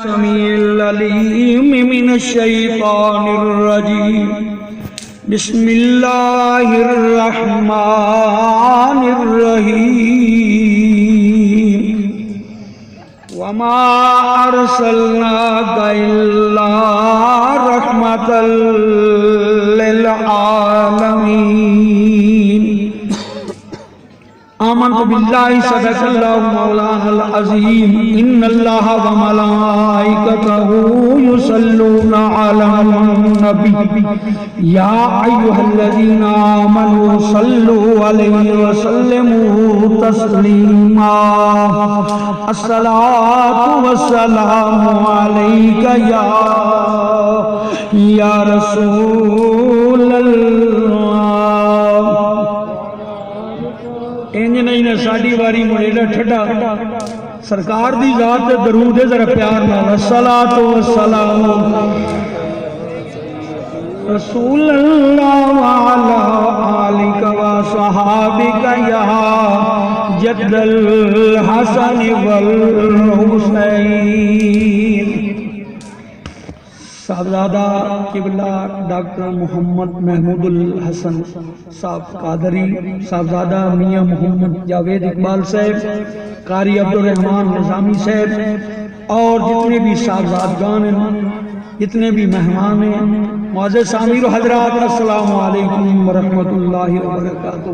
السميع العليم من الشيطان الرجيم بسم الله الرحمن الرحيم وما أرسلناك إلا رحمة للعالمين آمنت بالله صدق الله مولانا العظيم إن الله وملائكته يصلون على النبي يا أيها الذين آمنوا صلوا عليه وسلموا تسليما الصلاة والسلام عليك يا رسول الله انج نہیں نے ساڈی واری مڑیڑا ٹھڈا سرکار دی ذات تے درود ہے ذرا پیار نال الصلاۃ والسلام رسول اللہ وعلی آلک و صحابک یا جد الحسن والحسین صاحبزادہ قبلہ ڈاکٹر محمد محمود الحسن صاحب قادری، صاحبزادہ میاں محمد جاوید اقبال صاحب، قاری عبدالرحمن نظامی صاحب، اور جتنے بھی صاحبزادگان ہیں، جتنے بھی مہمان ہیں، معزز سامعین و حضرات، السلام علیکم ورحمۃ اللہ وبرکاتہ۔